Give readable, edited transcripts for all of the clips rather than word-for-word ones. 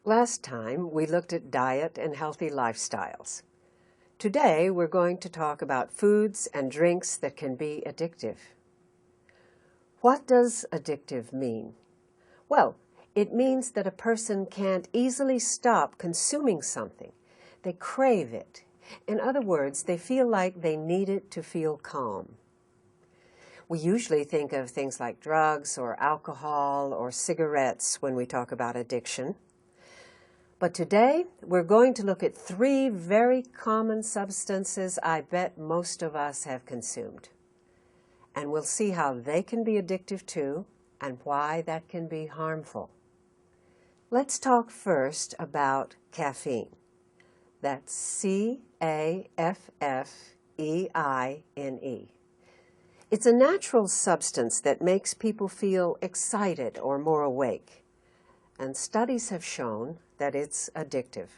Last time, we looked at diet and healthy lifestyles. Today, we're going to talk about foods and drinks that can be addictive. What does addictive mean? Well, it means that a person can't easily stop consuming something. They crave it. In other words, they feel like they need it to feel calm. We usually think of things like drugs or alcohol or cigarettes when we talk about addiction. But today, we're going to look at three very common substances I bet most of us have consumed. And we'll see how they can be addictive too, and why that can be harmful. Let's talk first about caffeine. That's C-A-F-F-E-I-N-E. It's a natural substance that makes people feel excited or more awake. And studies have shown that it's addictive.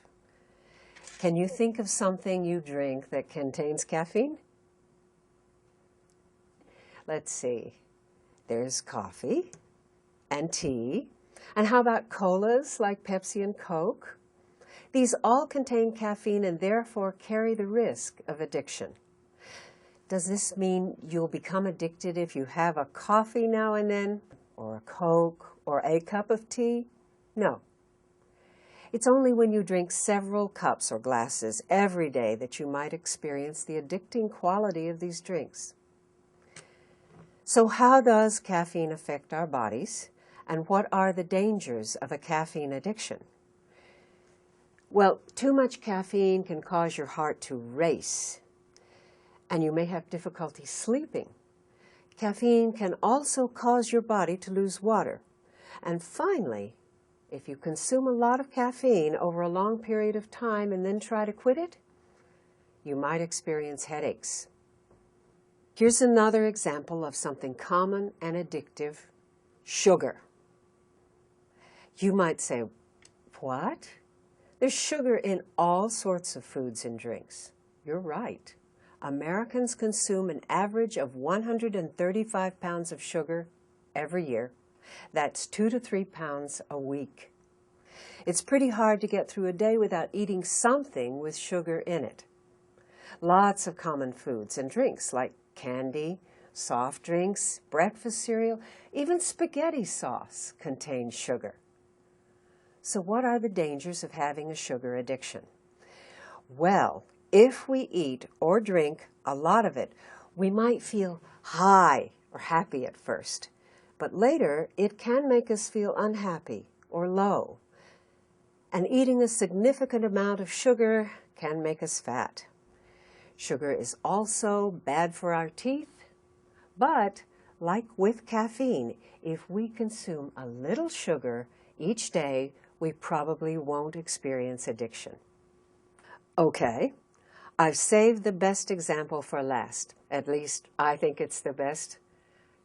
Can you think of something you drink that contains caffeine? Let's see. There's coffee and tea. And how about colas like Pepsi and Coke? These all contain caffeine and therefore carry the risk of addiction. Does this mean you'll become addicted if you have a coffee now and then, or a Coke, or a cup of tea? No. It's only when you drink several cups or glasses every day that you might experience the addicting quality of these drinks. So how does caffeine affect our bodies, and what are the dangers of a caffeine addiction? Well, too much caffeine can cause your heart to race, and you may have difficulty sleeping. Caffeine can also cause your body to lose water. And finally, if you consume a lot of caffeine over a long period of time and then try to quit it, you might experience headaches. Here's another example of something common and addictive: sugar. You might say, what? There's sugar in all sorts of foods and drinks. You're right. Americans consume an average of 135 pounds of sugar every year. That's 2 to 3 pounds a week. It's pretty hard to get through a day without eating something with sugar in it. Lots of common foods and drinks like candy, soft drinks, breakfast cereal, even spaghetti sauce contain sugar. So what are the dangers of having a sugar addiction? Well, if we eat or drink a lot of it, we might feel high or happy at first, but later it can make us feel unhappy or low. And eating a significant amount of sugar can make us fat. Sugar is also bad for our teeth, but like with caffeine, if we consume a little sugar each day, we probably won't experience addiction. Okay, I've saved the best example for last. At least I think it's the best.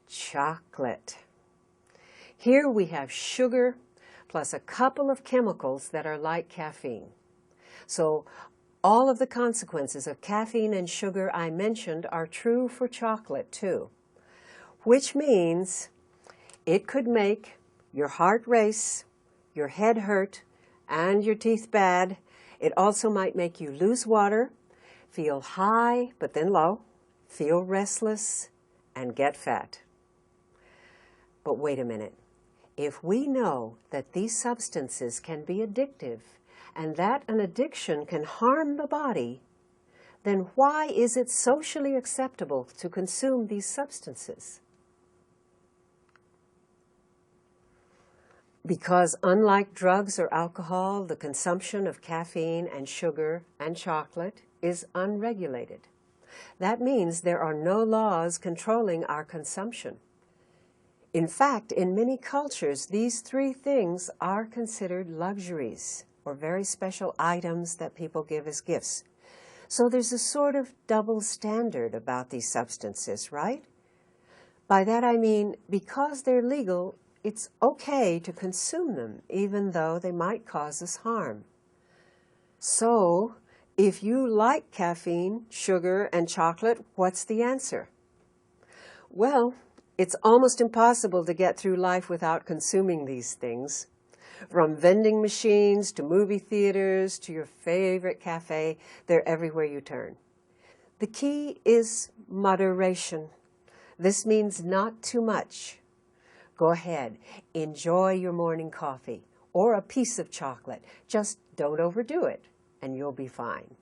Chocolate. Here we have sugar plus a couple of chemicals that are like caffeine. So all of the consequences of caffeine and sugar I mentioned are true for chocolate too, which means it could make your heart race, your head hurt, and your teeth bad. It also might make you lose water, feel high but then low, feel restless, and get fat. But wait a minute. If we know that these substances can be addictive and that an addiction can harm the body, then why is it socially acceptable to consume these substances? Because unlike drugs or alcohol, the consumption of caffeine and sugar and chocolate is unregulated. That means there are no laws controlling our consumption. In fact, in many cultures, these three things are considered luxuries or very special items that people give as gifts. So there's a sort of double standard about these substances, right? By that I mean, because they're legal, it's okay to consume them, even though they might cause us harm. So, if you like caffeine, sugar, and chocolate, what's the answer? Well, it's almost impossible to get through life without consuming these things. From vending machines to movie theaters to your favorite cafe, they're everywhere you turn. The key is moderation. This means not too much. Go ahead, enjoy your morning coffee or a piece of chocolate. Just don't overdo it, and you'll be fine.